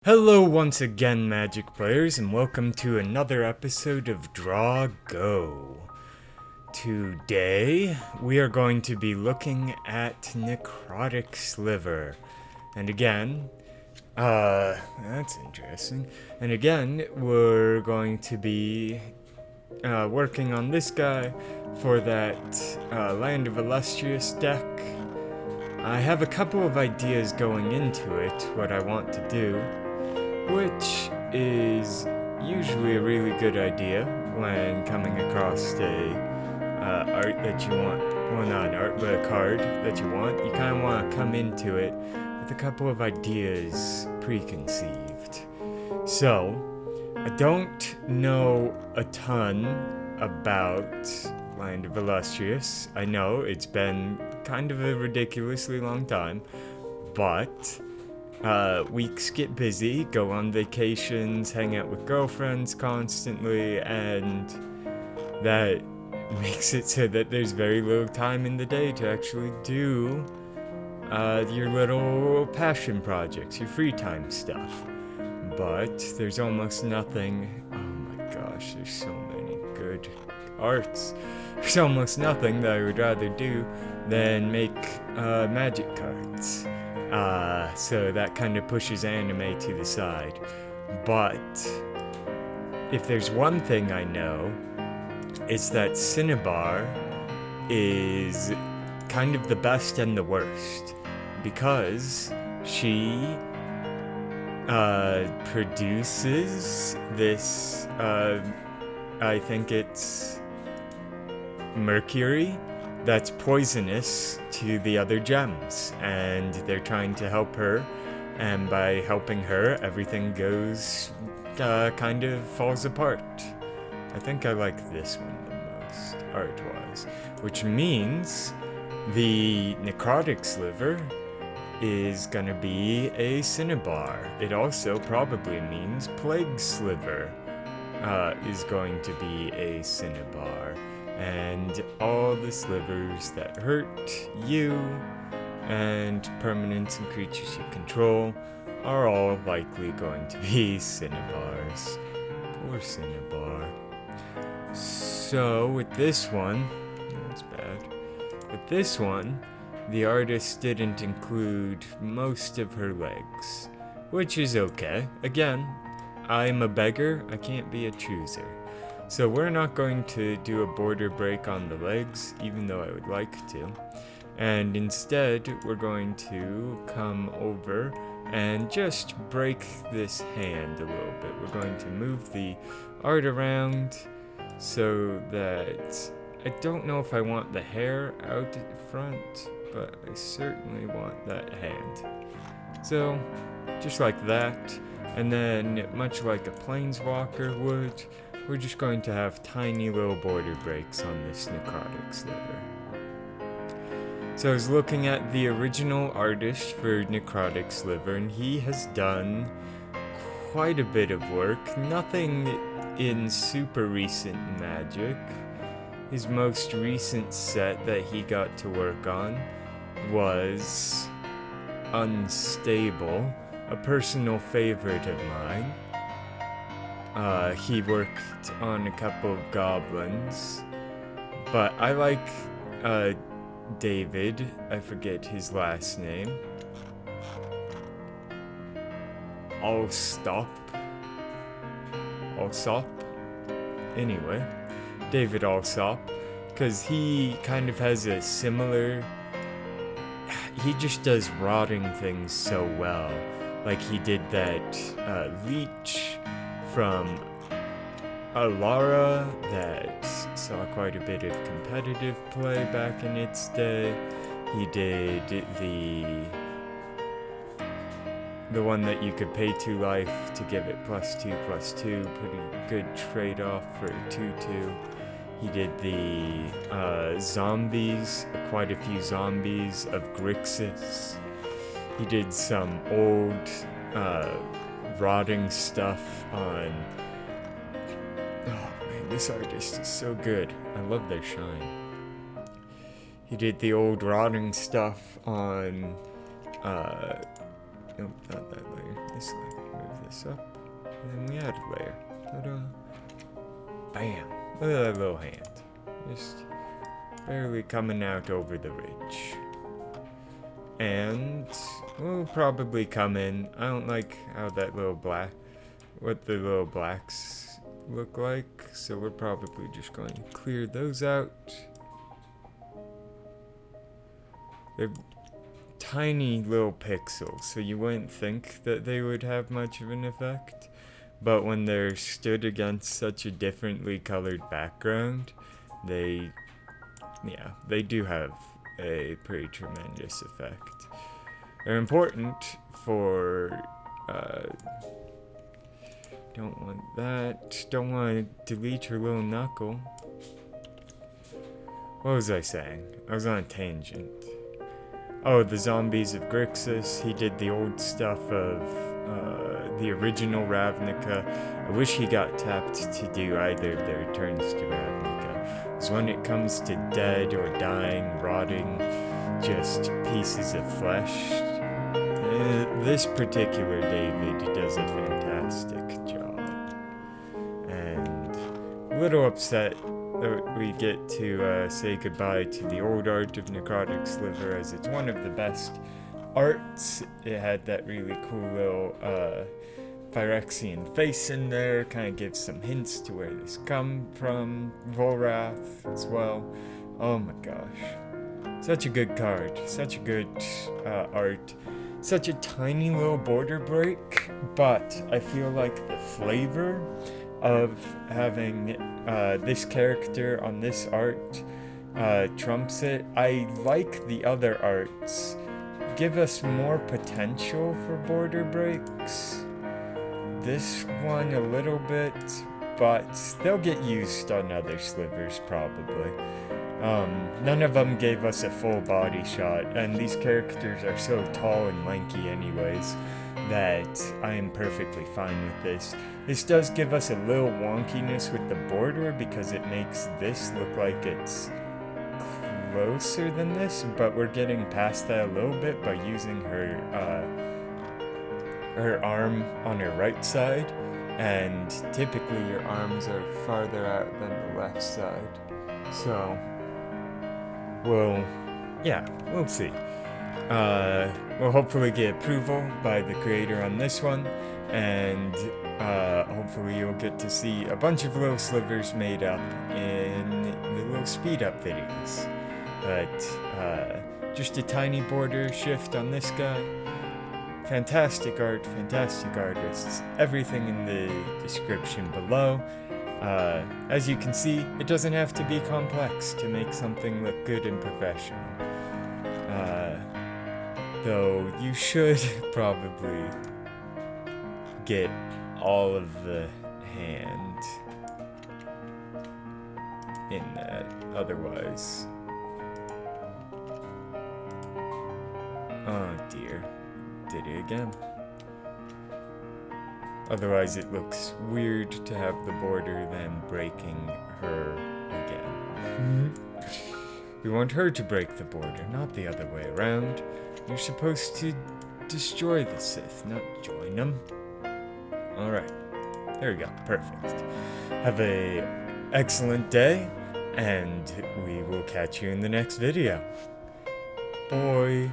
Hello once again, Magic players, and welcome to another episode of Draw Go. Today, we are going to be looking at Necrotic Sliver. And again, that's interesting. And again, we're going to be working on this guy for that Land of Illustrious deck. I have a couple of ideas going into it, what I want to do, which is usually a really good idea when coming across a art that you want. Well, not an art, but a card that you want. You kind of want to come into it with a couple of ideas preconceived. So, I don't know a ton about Land of Illustrious. I know it's been kind of a ridiculously long time, but weeks get busy, go on vacations, hang out with girlfriends constantly, and that makes it so that there's very little time in the day to actually do your little passion projects, your free time stuff. But there's almost nothing. Oh my gosh, there's so many good arts. There's almost nothing that I would rather do than make magic cards. So that kind of pushes anime to the side. But if there's one thing I know, it's that cinnabar is kind of the best and the worst, because she produces this, I think it's mercury, that's poisonous to the other gems, and they're trying to help her, and by helping her, everything goes, kind of falls apart. I think I like this one the most, art-wise, which means the Necrotic Sliver is gonna be a cinnabar. It also probably means Plague Sliver is going to be a cinnabar. And all the slivers that hurt you and permanents and creatures you control are all likely going to be cinnabars. Poor cinnabar. So with this one, that's bad. With this one, the artist didn't include most of her legs, which is okay. Again, I'm a beggar, I can't be a chooser. So we're not going to do a border break on the legs, even though I would like to. And instead, we're going to come over and just break this hand a little bit. We're going to move the art around so that I don't know if I want the hair out front, but I certainly want that hand. So, just like that. And then, much like a planeswalker would, we're just going to have tiny little border breaks on this Necrotic Sliver. So I was looking at the original artist for Necrotic Sliver, and he has done quite a bit of work. Nothing in super recent Magic. His most recent set that he got to work on was Unstable, a personal favorite of mine. He worked on a couple of goblins, but I like David, I forget his last name. Allsop. Anyway, David Allsop, because he kind of has a similar, he just does rotting things so well. Like he did that leech from Alara that saw quite a bit of competitive play back in its day. He did the one that you could pay 2 life to give it +2/+2, pretty good trade-off for a 2/2. He did the zombies, quite a few zombies of Grixis. He did some old rotting stuff on... Oh man, this artist is so good. I love their shine. He did the old rotting stuff on... nope, not that layer. This layer. Move this up. And then we add a layer. Ta-da. Bam. Look at that little hand. Just barely coming out over the ridge. And we'll probably come in. I don't like how that little what the little blacks look like. So we're probably just going to clear those out. They're tiny little pixels, so you wouldn't think that they would have much of an effect. But when they're stood against such a differently colored background, they do have a pretty tremendous effect. They're important for, don't want that, don't want to delete her little knuckle. What was I saying? I was on a tangent. Oh, the zombies of Grixis. He did the old stuff of the original Ravnica. I wish he got tapped to do either of the returns to Ravnica. Because when it comes to dead or dying, rotting, just pieces of flesh, this particular David does a fantastic job. And a little upset that we get to say goodbye to the old art of Necrotic Sliver, as it's one of the best arts. It had that really cool little Phyrexian face in there, kind of gives some hints to where this come from. Volrath as well. Oh my gosh. Such a good card, such a good art. Such a tiny little border break, but I feel like the flavor of having this character on this art trumps it. I like the other arts. Give us more potential for border breaks. This one a little bit, but they'll get used on other slivers probably. None of them gave us a full body shot, and these characters are so tall and lanky anyways that I am perfectly fine with this. This does give us a little wonkiness with the border because it makes this look like it's closer than this, but we're getting past that a little bit by using her arm on her right side, and typically your arms are farther out than the left side. So, we'll see. We'll hopefully get approval by the creator on this one, and hopefully you'll get to see a bunch of little slivers made up in the little speed up videos. But just a tiny border shift on this guy. Fantastic art, fantastic artists. Everything in the description below. As you can see, it doesn't have to be complex to make something look good and professional. Though you should probably get all of the hand in that, otherwise. Oh dear, did it again. Otherwise it looks weird to have the border then breaking her again. We want her to break the border, not the other way around. You're supposed to destroy the Sith, not join them. Alright, there we go, perfect. Have a excellent day, and we will catch you in the next video. Bye.